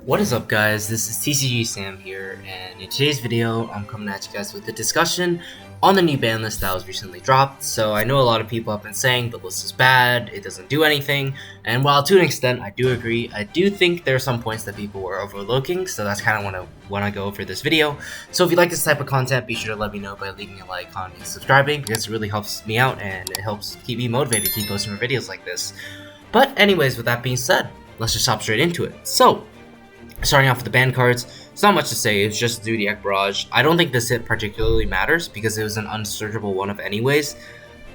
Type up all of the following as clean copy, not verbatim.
What is up, guys? This is Tcg Sam here, and in today's video I'm coming at you guys with a discussion on the new ban list that was recently dropped. So I know a lot of people have been saying the list is bad, it doesn't do anything, and while to an extent I do agree, I do think there are some points that people were overlooking, so that's kind of what I want to go over this video. So if you like this type of content, be sure to let me know by leaving a like, comment, and subscribing, because it really helps me out and it helps keep me motivated to keep posting more videos like this. But anyways, with that being said, let's just hop straight into it. So starting off with the ban cards, it's not much to say, it's just Zodiac Barrage. I don't think this hit particularly matters because it was an unsearchable one of anyways.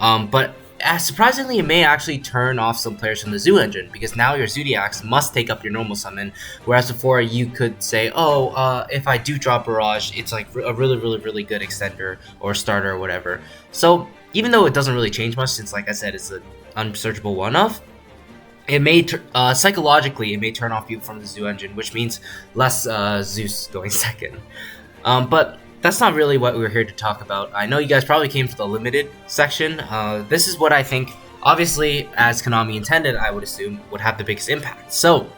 But surprisingly, it may actually turn off some players from the Zoo engine because now your Zodiacs must take up your normal summon, whereas before you could say, oh, if I do drop Barrage, it's like a really good extender or starter or whatever. So even though it doesn't really change much since, like I said, it's an unsearchable one-off, it may psychologically it may turn off people from the Zoo engine, which means less Zeus going second. But that's not really what we're here to talk about. I know you guys probably came for the limited section. This is what I think, obviously, as Konami intended, I would assume, would have the biggest impact. So,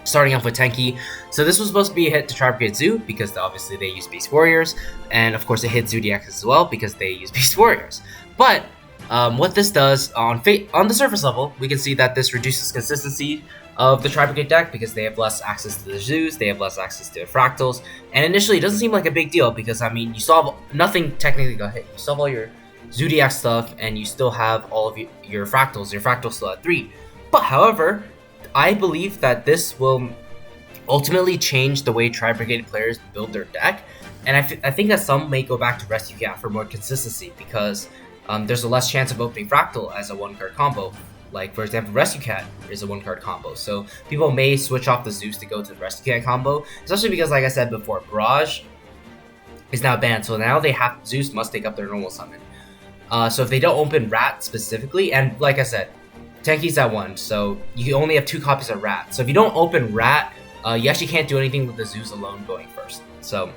starting off with Tenki. So this was supposed to be a hit to try to get Zoo, because obviously they use Beast Warriors, and of course it hit Zodiacs as well, because they use Beast Warriors. But what this does on the surface level, we can see that this reduces consistency of the Tri-Brigade deck because they have less access to the Zoos, they have less access to Fractals, and initially it doesn't seem like a big deal because, I mean, you still have nothing technically got hit. You still have all your Zodiac stuff, and you still have all of your Fractals. Your Fractals still at 3. But, however, I believe that this will ultimately change the way Tri-Brigade players build their deck, and I think that some may go back to Rescue Cat for more consistency because there's a less chance of opening Fractal as a one-card combo. Like, for example, Rescue Cat is a one-card combo, so people may switch off the Zeus to go to the Rescue Cat combo, especially because, like I said before, Barrage is now banned, so now Zeus must take up their normal summon. So if they don't open Rat specifically, and like I said, Tenki's at 1, so you only have 2 copies of Rat. So if you don't open Rat, you actually can't do anything with the Zeus alone going first. So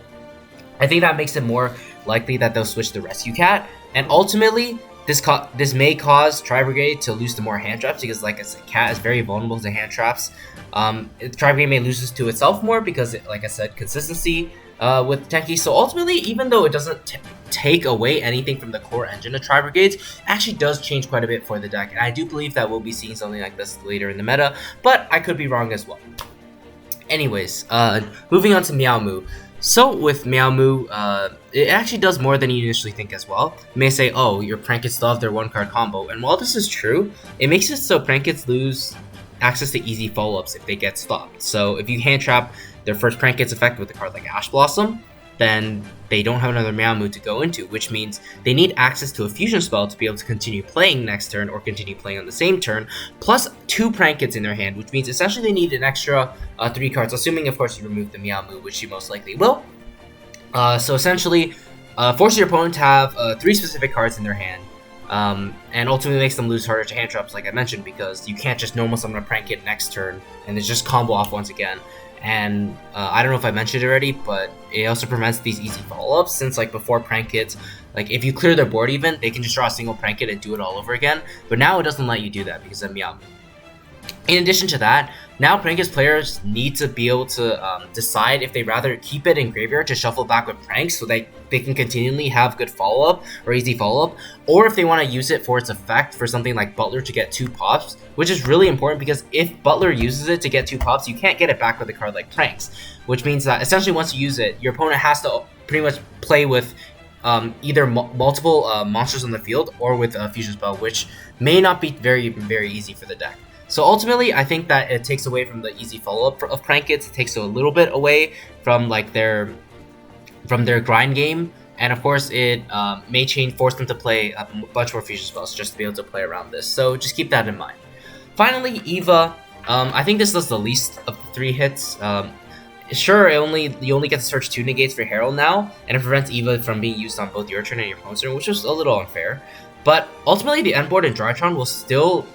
I think that makes it more likely that they'll switch to Rescue Cat. And ultimately, this may cause Tri-Brigade to lose to more hand traps because, like I said, Cat is very vulnerable to hand traps. Tri-Brigade may lose this to itself more because, like I said, consistency with Tenki. So ultimately, even though it doesn't take away anything from the core engine of Tri-Brigades, it actually does change quite a bit for the deck. And I do believe that we'll be seeing something like this later in the meta, but I could be wrong as well. Anyways, moving on to Meow Moo. So with Meow Moo, it actually does more than you initially think as well. You may say, oh, your Prankets still have their one-card combo, and while this is true, it makes it so Prankets lose access to easy follow-ups if they get stopped. So if you hand trap their first Prankets effect with a card like Ash Blossom, then they don't have another Meow Moo to go into, which means they need access to a fusion spell to be able to continue playing next turn or continue playing on the same turn, plus 2 Prankets in their hand, which means essentially they need an extra 3 cards, assuming of course you remove the Meow Moo, which you most likely will. So essentially, force your opponent to have 3 specific cards in their hand, and ultimately makes them lose harder to hand traps, like I mentioned, because you can't just normal summon a Pranket next turn and then just combo off once again. And I don't know if I mentioned it already, but it also prevents these easy follow-ups, since like before Prankets, like if you clear their board even, they can just draw a single Pranket and do it all over again, but now it doesn't let you do that because of Meow Moo. In addition to that, now Prankets players need to be able to decide if they rather keep it in Graveyard to shuffle back with Pranks so they can continually have good follow-up or easy follow-up, or if they want to use it for its effect for something like Butler to get 2 pops, which is really important because if Butler uses it to get 2 pops, you can't get it back with a card like Pranks, which means that essentially once you use it, your opponent has to pretty much play with either multiple monsters on the field or with a fusion spell, which may not be very easy for the deck. So ultimately, I think that it takes away from the easy follow-up of Prankets. It takes a little bit away from like their grind game, and of course, it may force them to play a bunch more fusion spells just to be able to play around this. So just keep that in mind. Finally, Eva. I think this does the least of the 3 hits. Sure, you only get to search 2 negates for Herald now, and it prevents Eva from being used on both your turn and your opponent's turn, which is a little unfair. But ultimately, the end board in Drytron will still,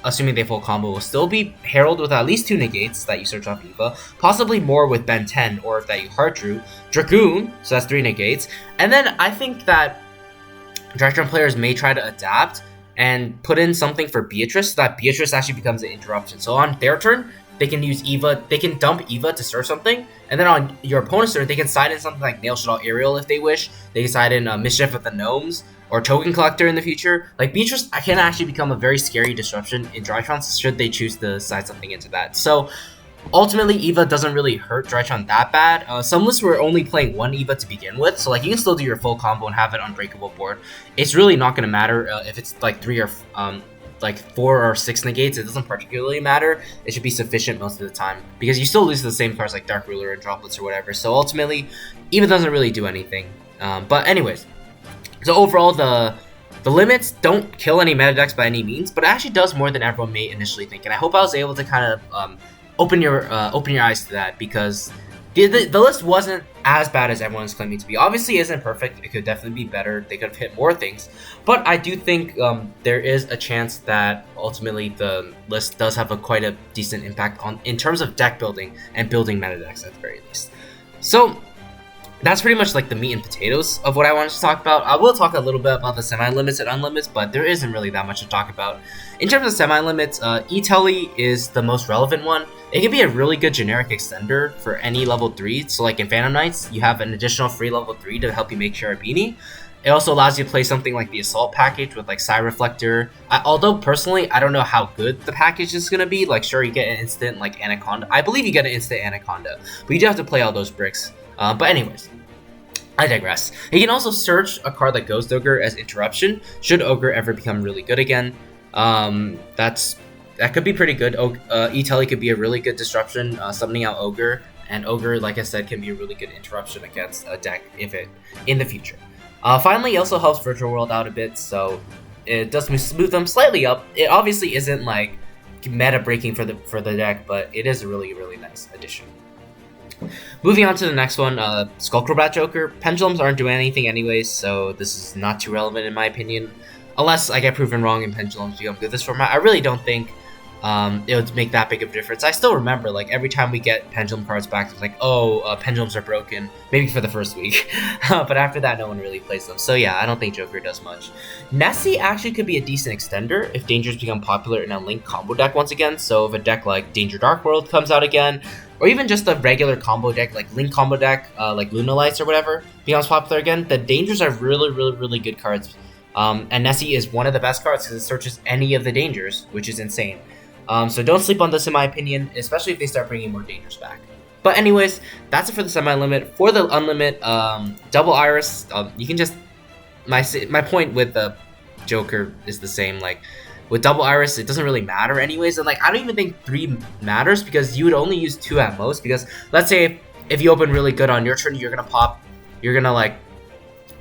assuming they full combo, will still be Herald with at least 2 negates that you search off Eva, possibly more with Ben 10, or if that you Heart Drew, Dragoon, so that's 3 negates, and then I think that Drytron players may try to adapt and put in something for Beatrice so that Beatrice actually becomes an interruption. So on their turn, they can use Eva, they can dump Eva to search something, and then on your opponent's turn, they can side in something like Nail Shot Aerial if they wish. They can side in Mischief with the Gnomes, or Token Collector in the future. Like, Beatrice can actually become a very scary disruption in Drytron should they choose to side something into that. So, ultimately, Eva doesn't really hurt Drytron that bad. Some lists were only playing one Eva to begin with, so like you can still do your full combo and have it unbreakable board. It's really not going to matter if it's like 3 or like 4 or 6 negates. It doesn't particularly matter. It should be sufficient most of the time because you still lose to the same cards like Dark Ruler and Droplets or whatever. So ultimately, Eva doesn't really do anything. But anyways, so overall the limits don't kill any meta decks by any means, but it actually does more than everyone may initially think. And I hope I was able to kind of open your eyes to that, because the list wasn't as bad as everyone's claiming to be. Obviously, it isn't perfect. It could definitely be better. They could have hit more things, but I do think there is a chance that ultimately the list does have quite a decent impact in terms of deck building and building meta decks at the very least. So that's pretty much like the meat and potatoes of what I wanted to talk about. I will talk a little bit about the semi-limits and unlimits, but there isn't really that much to talk about. In terms of semi-limits, E-Telly is the most relevant one. It can be a really good generic extender for any level 3. So like in Phantom Knights, you have an additional free level 3 to help you make Cherubini. It also allows you to play something like the Assault package with like Psy Reflector. Although personally, I don't know how good the package is going to be. Like sure, you get an instant like Anaconda. I believe you get an instant Anaconda, but you do have to play all those bricks. But anyways, I digress. You can also search a card like Ghost Ogre as Interruption, should Ogre ever become really good again. That could be pretty good. E-Telly could be a really good disruption, summoning out Ogre, and Ogre, like I said, can be a really good interruption against a deck in the future. Finally, it also helps Virtual World out a bit, so it does smooth them slightly up. It obviously isn't like meta breaking for the deck, but it is a really, really nice addition. Moving on to the next one, Skullcrobat Joker. Pendulums aren't doing anything anyways, so this is not too relevant in my opinion. Unless I get proven wrong and Pendulums become good this format, I really don't think it would make that big of a difference. I still remember, like, every time we get Pendulum cards back, it's like, oh, Pendulums are broken, maybe for the first week. But after that, no one really plays them. So yeah, I don't think Joker does much. Nessie actually could be a decent extender if Dangers become popular in a Link combo deck once again. So if a deck like Danger Dark World comes out again, or even just a regular combo deck, like Link combo deck, like Luna Lights or whatever, becomes popular again, the Dangers are really, really, really good cards. And Nessie is one of the best cards because it searches any of the Dangers, which is insane. So don't sleep on this in my opinion, especially if they start bringing more Dangers back. But anyways, that's it for the semi-limit. For the unlimit, Double Iris, you can just... My point with the Joker is the same, like... With Double Iris, it doesn't really matter anyways, and like I don't even think 3 matters because you would only use 2 at most. Because let's say if you open really good on your turn, you're gonna like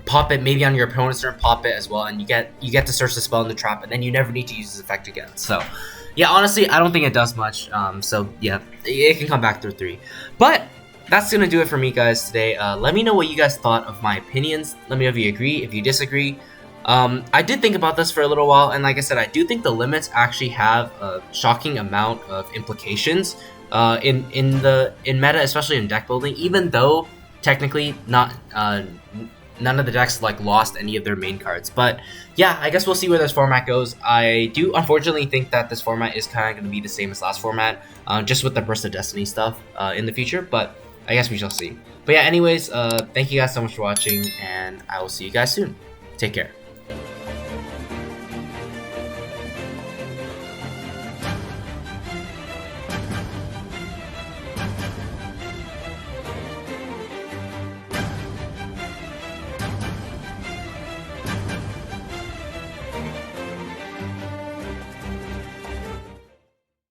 pop it maybe on your opponent's turn, pop it as well, and you get to search the spell in the trap, and then you never need to use this effect again. So yeah, honestly, I don't think it does much. So yeah, it can come back through 3. But that's gonna do it for me, guys, today. Let me know what you guys thought of my opinions. Let me know if you agree, if you disagree. I did think about this for a little while, and like I said, I do think the limits actually have a shocking amount of implications in meta, especially in deck building, even though technically none of the decks like lost any of their main cards. But yeah, I guess we'll see where this format goes. I do unfortunately think that this format is kind of going to be the same as last format, just with the Burst of Destiny stuff in the future, but I guess we shall see. But yeah, anyways, thank you guys so much for watching, and I will see you guys soon. Take care.